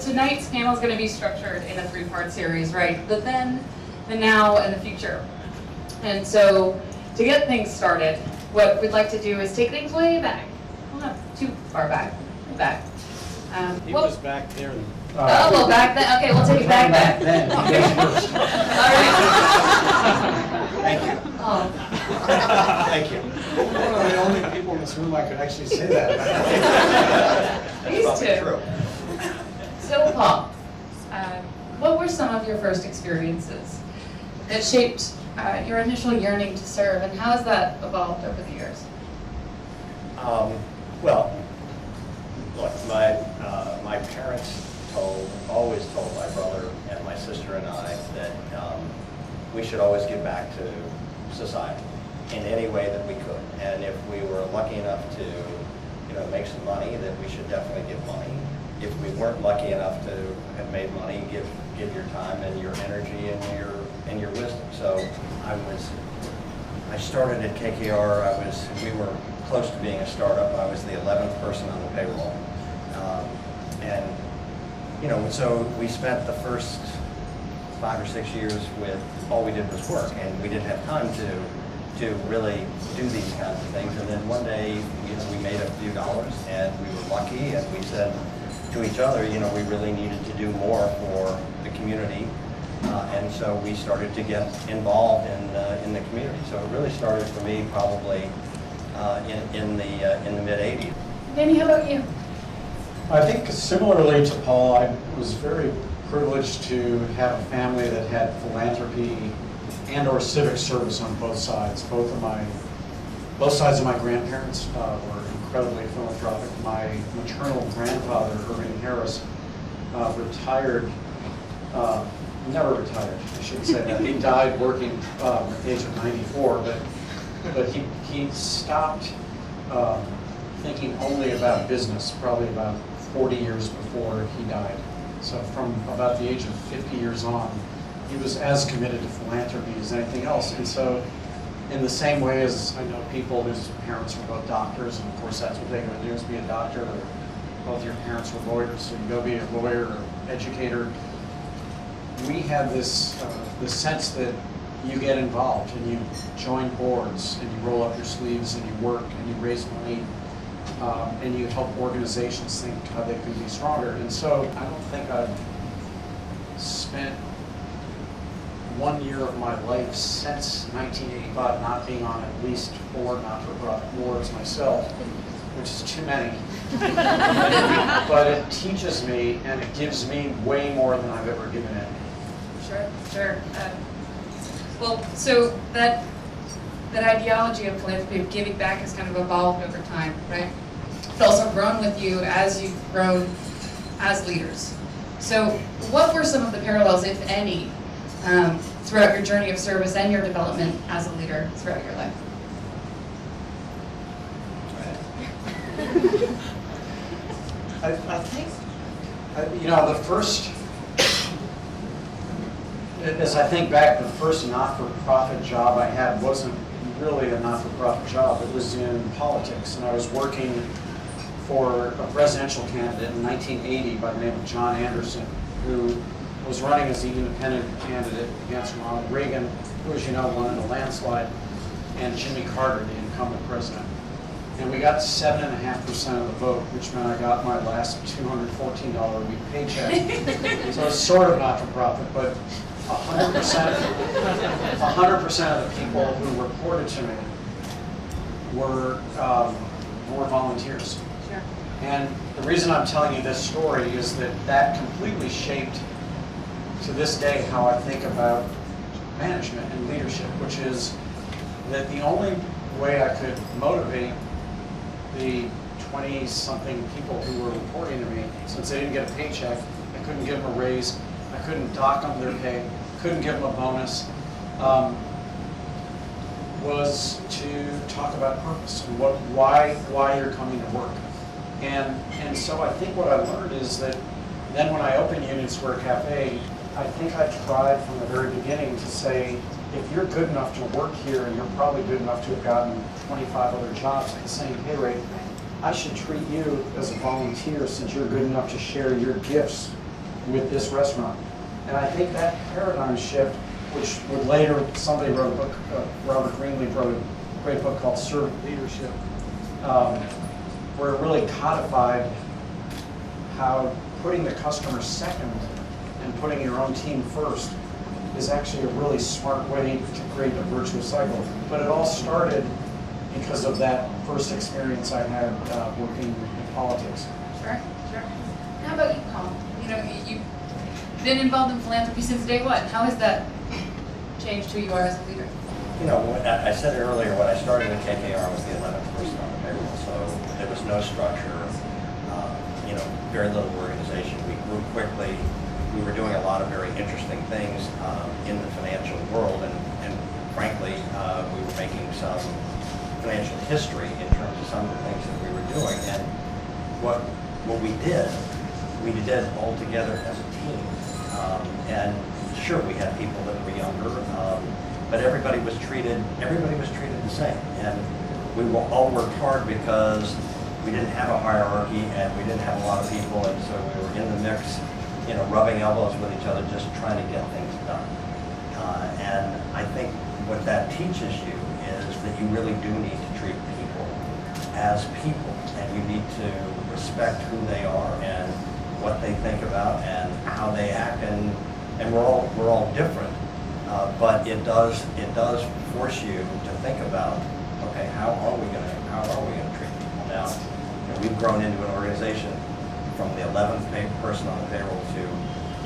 tonight's panel is going to be structured in a three-part series, right? The then, the now, and the future. And so, to get things started, what we'd like to do is take things way back. Well, not too far back. Back. He was back there. Oh, well, back then. Okay, we'll take it back then. All right. Thank you. Oh. Thank you. One of the only people in this room I could actually say that. These two. True. So, Paul, what were some of your first experiences that shaped your initial yearning to serve, and how has that evolved over the years? Well, look, my parents always told my brother and my sister and I that we should always give back to society in any way that we could. And if we were lucky enough to, make some money, that we should definitely give money. If we weren't lucky enough to have made money, give your time and your energy and your wisdom. So I started at KKR. We were close to being a startup. I was the 11th person on the payroll, so we spent the first 5 or 6 years with all we did was work, and we didn't have time to really do these kinds of things. And then one day, we made a few dollars, and we were lucky, and we said to each other, we really needed to do more for the community, and so we started to get involved in the community. So it really started for me probably in the mid '80s. Danny, how about you? I think similarly to Paul, I was very privileged to have a family that had philanthropy and or civic service on both sides. Both sides of my grandparents were incredibly philanthropic. My maternal grandfather, Irving Harris, never retired, I shouldn't say that. He died working at the age of 94, but he stopped thinking only about business, probably about 40 years before he died. So from about the age of 50 years on, he was as committed to philanthropy as anything else. And so in the same way as I know people whose parents were both doctors, and of course that's what they're going to do is be a doctor, or both your parents were lawyers, so you go be a lawyer or educator. We had this sense that you get involved and you join boards and you roll up your sleeves and you work and you raise money and you help organizations think how they can be stronger. And so I don't think I've spent 1 year of my life since 1985 not being on at least 4 not-for-profit boards myself, which is too many. But it teaches me and it gives me way more than I've ever given it. Sure. Well, so that ideology of philanthropy, of giving back, has kind of evolved over time, right? It's also grown with you as you've grown as leaders. So what were some of the parallels, if any, throughout your journey of service and your development as a leader throughout your life? I think, the first, as I think back, the first not-for-profit job I had wasn't really a not-for-profit job. It was in politics, and I was working for a presidential candidate in 1980 by the name of John Anderson, who was running as the independent candidate against Ronald Reagan, who, as you know, won in a landslide, and Jimmy Carter, the incumbent president. And we got 7.5% of the vote, which meant I got my last $214 a week paycheck. So it's sort of not-for-profit, but 100% of the people who reported to me were volunteers. Sure. And the reason I'm telling you this story is that completely shaped, to this day, how I think about management and leadership, which is that the only way I could motivate the 20-something people who were reporting to me, since they didn't get a paycheck, I couldn't give them a raise, I couldn't dock on their pay, couldn't give them a bonus, was to talk about purpose and why you're coming to work. And so I think what I learned is that then when I opened Union Square Cafe, I think I tried from the very beginning to say, if you're good enough to work here and you're probably good enough to have gotten 25 other jobs at the same pay rate, I should treat you as a volunteer since you're good enough to share your gifts with this restaurant. And I think that paradigm shift, which would later, somebody wrote a book, Robert Greenleaf wrote a great book called Servant Leadership, where it really codified how putting the customer second and putting your own team first is actually a really smart way to create a virtuous cycle. But it all started because of that first experience I had working in politics. Sure, sure. How about you, Colin? You know, you've been involved in philanthropy since day one. How has that changed who you are as a leader? You know, I said earlier, when I started at KKR, I was the 11th person on the payroll, so there was no structure, you know, very little organization. We grew quickly. We were doing a lot of very interesting things in the financial world, and frankly, we were making some financial history in terms of some of the things that we were doing. And what we did all together as a team. And sure, we had people that were younger, but everybody was treated the same. And we all worked hard because we didn't have a hierarchy and we didn't have a lot of people, and so we were in the mix, you know, rubbing elbows with each other, just trying to get things done. And I think what that teaches you is that you really do need to treat people as people, and you need to respect who they are and what they think about and how they act, and we're all different, but it does force you to think about, okay, how are we going to treat people now? You know, we've grown into an organization from the 11th person on the payroll to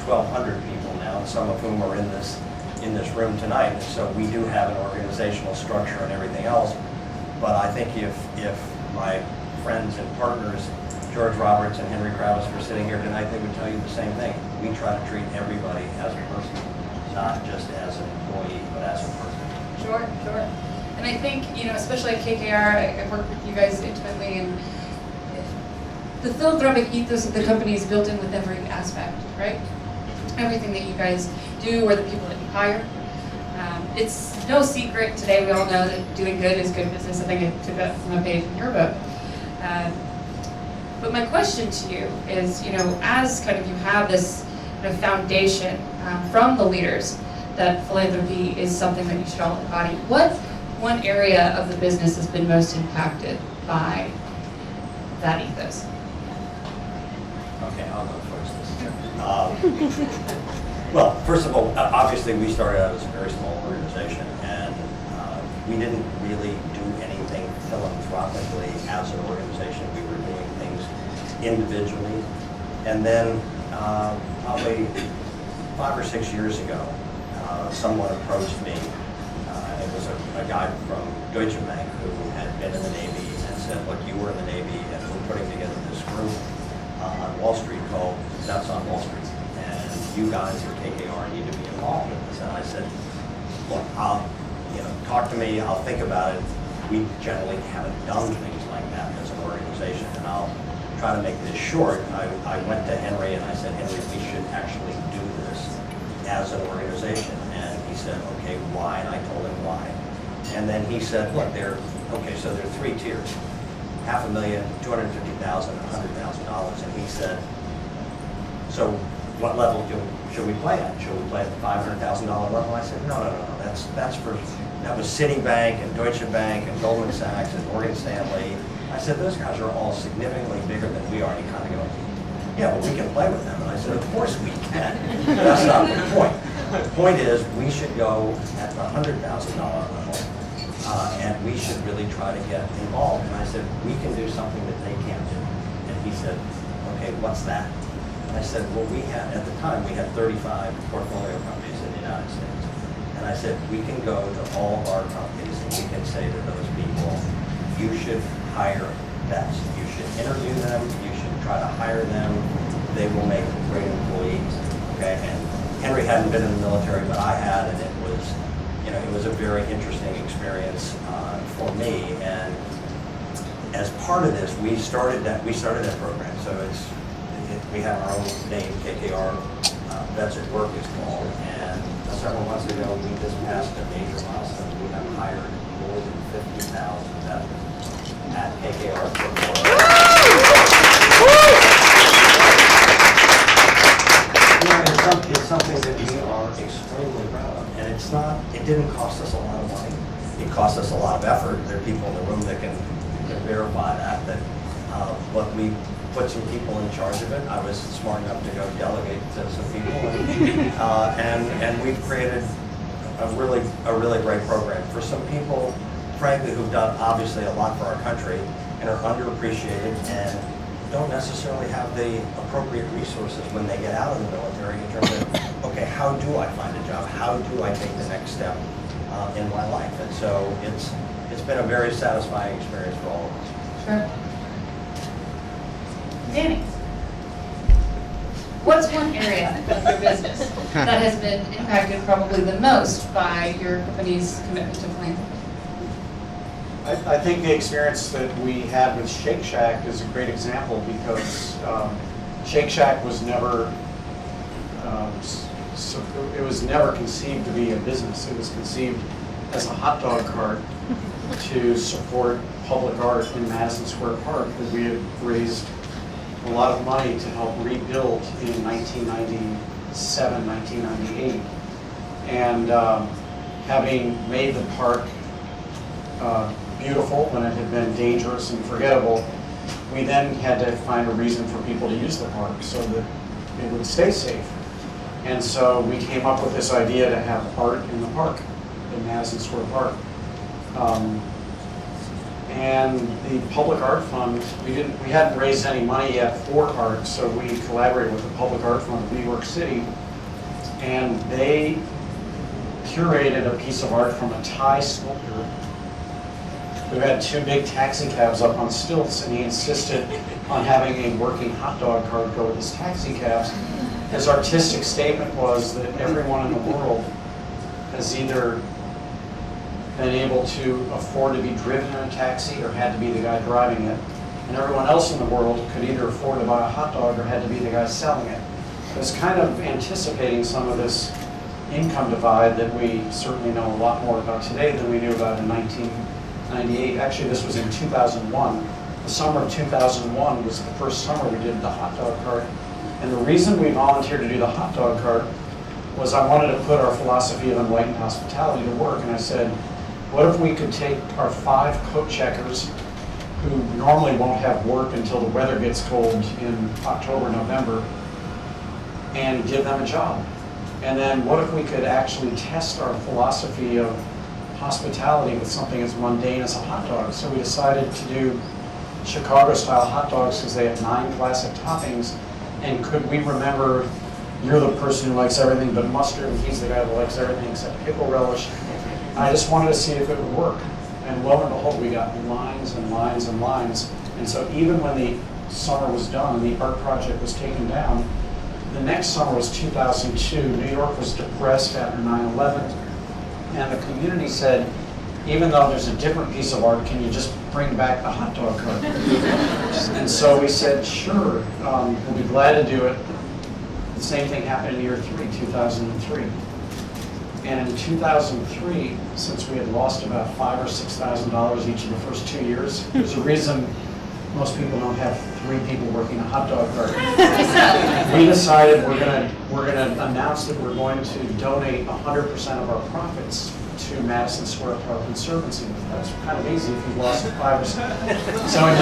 1,200 people now, some of whom are in this room tonight. And so we do have an organizational structure and everything else. But I think if my friends and partners, George Roberts and Henry Kravis, were sitting here tonight, they would tell you the same thing. We try to treat everybody as a person, not just as an employee, but as a person. Sure, sure. And I think, you know, especially at KKR, I've worked with you guys intimately, and the philanthropic ethos of the company is built in with every aspect, right? Everything that you guys do, or the people that you hire. It's no secret today, we all know that doing good is good business. I think I took that from a page in your book. But my question to you is, you know, as kind of you have this kind of foundation from the leaders that philanthropy is something that you should all embody, what one area of the business has been most impacted by that ethos? Okay, I'll go first. Well, first of all, obviously we started out as a very small organization, and we didn't really do anything philanthropically as an organization. We were doing things individually. And then probably 5 or 6 years ago, someone approached me. It was a guy from Deutsche Bank who had been in the Navy and said, look, you were in the Navy and we're putting together this group on Wall Street called Nuts on Wall Street. And you guys at KKR need to be involved in this. And I said, look, talk to me, I'll think about it. We generally haven't done things like that as an organization. And I'll try to make this short. I went to Henry and I said, Henry, we should actually do this as an organization. And he said, okay, why? And I told him why. And then he said, look, so there are 3 tiers. $500,000, $250,000, $100,000. And he said, so what level should we play at? Should we play at the $500,000 level? I said, no. That was Citibank and Deutsche Bank and Goldman Sachs and Morgan Stanley. I said, those guys are all significantly bigger than we are. And he kind of goes, yeah, but we can play with them. And I said, of course we can. That's not the point. The point is, we should go at the $100,000 level, and we should really try to get involved. And I said, we can do something that they can't do. And he said, okay, what's that? And I said, well, at the time, we had 35 portfolio companies in the United States. And I said, we can go to all of our companies and we can say to those people, you should hire best. You should interview them. You should try to hire them. They will make great employees. Okay. And Henry hadn't been in the military, but I had, and it was a very interesting experience for me. And as part of this, we started that program. So we have our own name, KKR Vets at Work is called. And several months ago, we just passed a major milestone. We have hired more than 50,000 veterans at KKR. extremely proud of. And it didn't cost us a lot of money. It cost us a lot of effort. There are people in the room that can verify that look, we put some people in charge of it. I was smart enough to go delegate to some people, and we've created a really great program for some people, frankly, who've done obviously a lot for our country and are underappreciated and don't necessarily have the appropriate resources when they get out of the military in terms of, okay, how do I find a job? How do I take the next step in my life? And so it's been a very satisfying experience for all of us. Sure. Danny, what's one area of your business that has been impacted probably the most by your company's commitment to philanthropy? I think the experience that we had with Shake Shack is a great example because Shake Shack was never it was never conceived to be a business. It was conceived as a hot dog cart to support public art in Madison Square Park that we had raised a lot of money to help rebuild in 1997, 1998. And having made the park beautiful when it had been dangerous and forgettable, we then had to find a reason for people to use the park so that it would stay safe. And so we came up with this idea to have art in the park, in Madison Square Park. And the Public Art Fund, we hadn't raised any money yet for art, so we collaborated with the Public Art Fund of New York City, and they curated a piece of art from a Thai sculptor who had two big taxi cabs up on stilts, and he insisted on having a working hot dog cart go with his taxi cabs. His artistic statement was that everyone in the world has either been able to afford to be driven in a taxi or had to be the guy driving it, and everyone else in the world could either afford to buy a hot dog or had to be the guy selling it. It was kind of anticipating some of this income divide that we certainly know a lot more about today than we knew about in 1998. Actually, this was in 2001. The summer of 2001 was the first summer we did the hot dog cart. And the reason we volunteered to do the hot dog cart was I wanted to put our philosophy of enlightened hospitality to work. And I said, what if we could take our 5 coat checkers who normally won't have work until the weather gets cold in October, November, and give them a job? And then what if we could actually test our philosophy of hospitality with something as mundane as a hot dog? So we decided to do Chicago-style hot dogs because they have 9 classic toppings. And could we remember, you're the person who likes everything but mustard, and he's the guy that likes everything except pickle relish. I just wanted to see if it would work. And lo and behold, we got lines and lines and lines. And so even when the summer was done and the art project was taken down, the next summer was 2002. New York was depressed after 9/11. And the community said, even though there's a different piece of art, can you just bring back the hot dog cart? And so we said, sure, we'll be glad to do it. The same thing happened in year 3, 2003. And in 2003, since we had lost about $5,000 or $6,000 each of the first 2 years, there's a reason most people don't have 3 people working a hot dog cart. We decided we're gonna announce that we're going to donate 100% of our profits to Madison Square Park Conservancy. That's kind of easy if you've lost 5 or 6. So in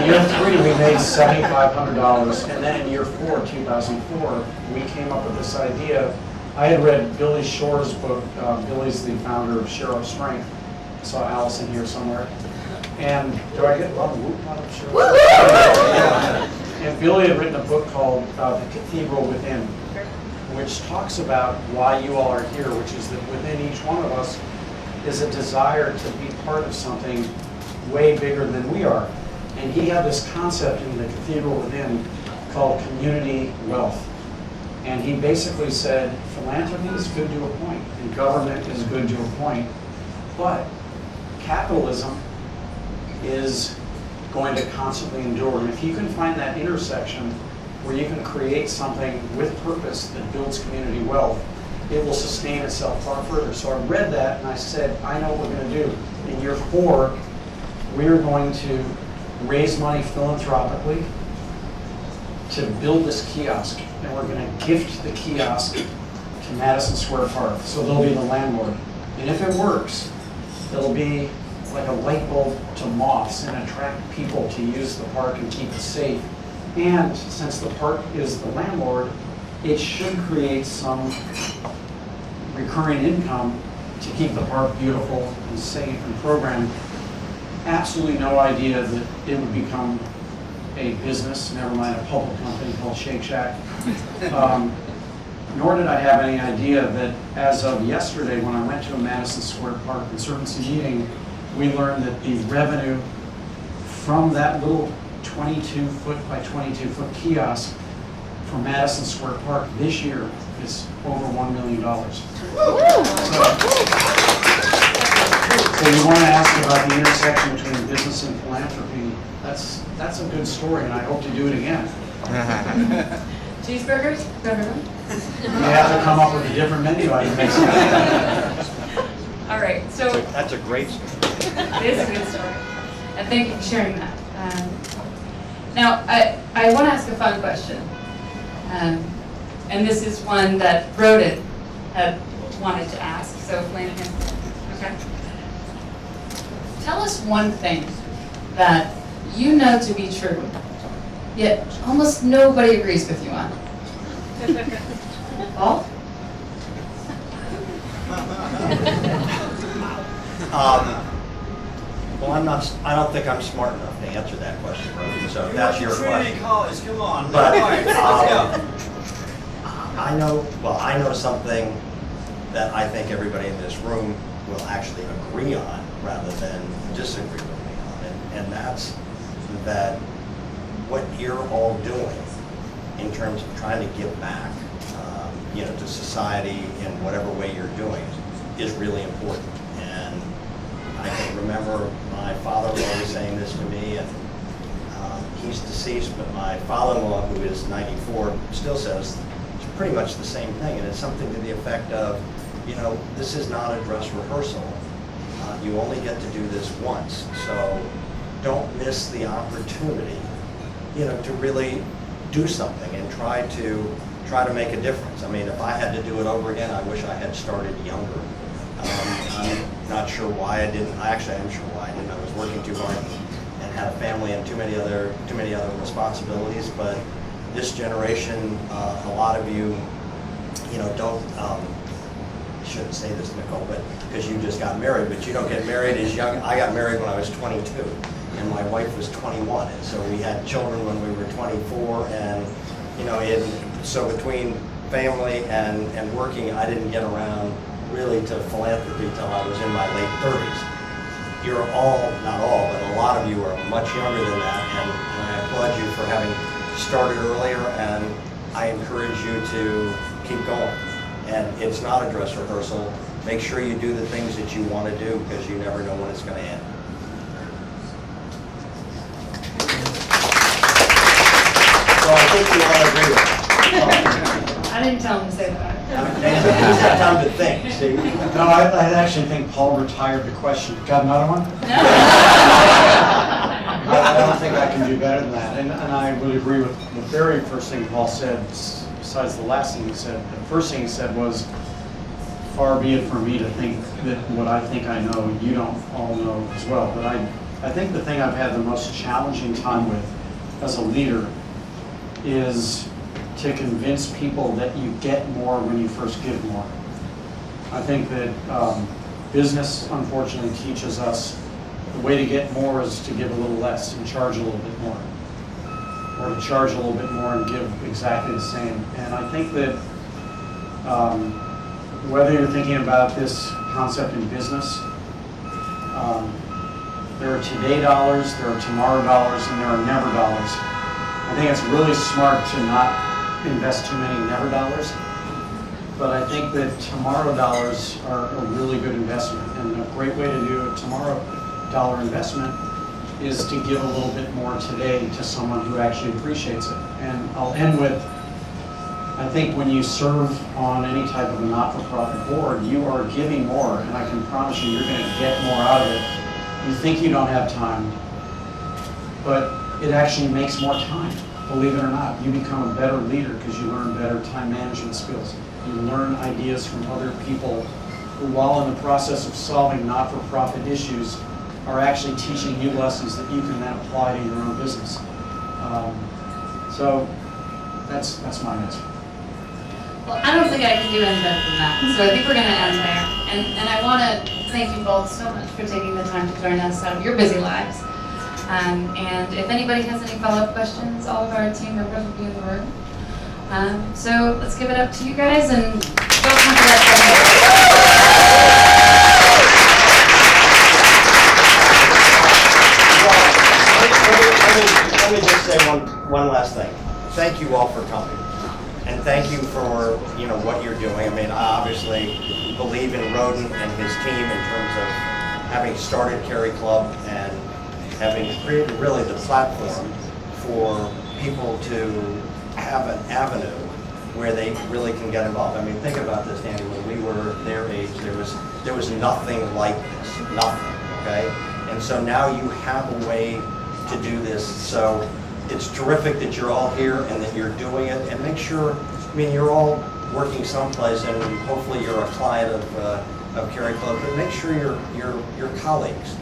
year 3, we made $7,500, and then in year 4, 2004, we came up with this idea. I had read Billy Shore's book. Billy's the founder of Share Our Strength. I saw Allison here somewhere. And do I get a lot of whoop out of Share Our Strength? And Billy had written a book called The Cathedral Within, which talks about why you all are here, which is that within each one of us is a desire to be part of something way bigger than we are. And he had this concept in The Cathedral Within called community wealth. And he basically said, philanthropy is good to a point, and government is good to a point, but capitalism is going to constantly endure. And if you can find that intersection where you can create something with purpose that builds community wealth, it will sustain itself far further. So I read that and I said, I know what we're going to do. In year 4, we're going to raise money philanthropically to build this kiosk. And we're going to gift the kiosk to to Madison Square Park. So they'll be the landlord. And if it works, it'll be like a light bulb to moths and attract people to use the park and keep it safe. And since the park is the landlord, it should create some recurring income to keep the park beautiful and safe and programmed. Absolutely no idea that it would become a business, never mind a public company called Shake Shack. Nor did I have any idea that as of yesterday, when I went to a Madison Square Park Conservancy meeting, we learned that the revenue from that little 22-foot by 22-foot kiosk for Madison Square Park this year is over $1 million. So you want to ask about the intersection between business and philanthropy. That's a good story, and I hope to do it again. Cheeseburgers for everyone? You have to come up with a different menu item next time. All right, so That's a great story. it is a good story, and thank you for sharing that. Now, I want to ask a fun question, and this is one that Broden had wanted to ask, so Flanagan, okay? Tell us one thing that you know to be true, yet almost nobody agrees with you on. Paul? Well, I don't think I'm smart enough to answer that question, Rosie, so if that's your Trinity question. College, come on. But, All right, let's go. I know something that I think everybody in this room will actually agree on rather than disagree with me on. And that's that what you're all doing in terms of trying to give back, to society in whatever way you're doing is really important. And I can remember my father always saying this to me, and he's deceased, but my father-in-law, who is 94, still says it's pretty much the same thing. And it's something to the effect of, this is not a dress rehearsal. You only get to do this once. So don't miss the opportunity, to really do something and try to make a difference. I mean, if I had to do it over again, I wish I had started younger. I'm not sure why I didn't. Actually, I'm sure why I didn't. I was working too hard and had a family and too many other responsibilities. But this generation, a lot of you, don't. I shouldn't say this, Nicole, but because you just got married, but you don't get married as young. I got married when I was 22, and my wife was 21, and so we had children when we were 24, and so between family and working, I didn't get around really to philanthropy till I was in my late 30s. You're all, not all, but a lot of you are much younger than that, and I applaud you for having started earlier, and I encourage you to keep going. And it's not a dress rehearsal. Make sure you do the things that you want to do, because you never know when it's going to end. So I think we all agree with that. I didn't tell him to say that. He's had time to think, see? No, I actually think Paul retired the question. Got another one? I don't think I can do better than that. And I would agree with the very first thing Paul said, besides the last thing he said. The first thing he said was, far be it for me to think that what I think I know, you don't all know as well. But I think the thing I've had the most challenging time with as a leader is to convince people that you get more when you first give more. I think that business, unfortunately, teaches us the way to get more is to give a little less and charge a little bit more. Or to charge a little bit more and give exactly the same. And I think that whether you're thinking about this concept in business, there are today dollars, there are tomorrow dollars, and there are never dollars. I think it's really smart to not invest too many never dollars, but I think that tomorrow dollars are a really good investment, and a great way to do a tomorrow dollar investment is to give a little bit more today to someone who actually appreciates it. And I'll end with, I think when you serve on any type of a not-for-profit board, you are giving more, and I can promise you, you're going to get more out of it. You think you don't have time, but it actually makes more time. believe it or not, you become a better leader because you learn better time management skills. You learn ideas from other people who, while in the process of solving not-for-profit issues, are actually teaching you lessons that you can then apply to your own business. So that's my answer. Well, I don't think I can do any better than that, so I think we're going to end there. And I want to thank you both so much for taking the time to join us out of your busy lives. And if anybody has any follow-up questions, all of our team members will be in the room. So let's give it up to you guys and welcome to that. Let me just say one last thing. Thank you all for coming. And thank you for what you're doing. I mean, I obviously believe in Roden and his team in terms of having started CariClub and having created really the platform for people to have an avenue where they really can get involved. I mean, think about this, Andy. When we were their age, there was nothing like this, nothing. Okay, and so now you have a way to do this. So it's terrific that you're all here and that you're doing it. And make sure, I mean, you're all working someplace, and hopefully you're a client of CariClub. But make sure your colleagues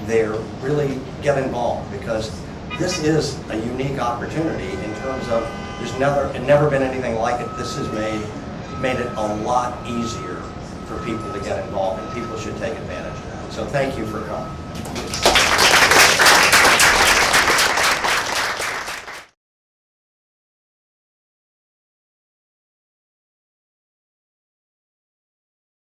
there really get involved, because this is a unique opportunity in terms of there's never been anything like it. This has made it a lot easier for people to get involved, and people should take advantage of that. So thank you for coming.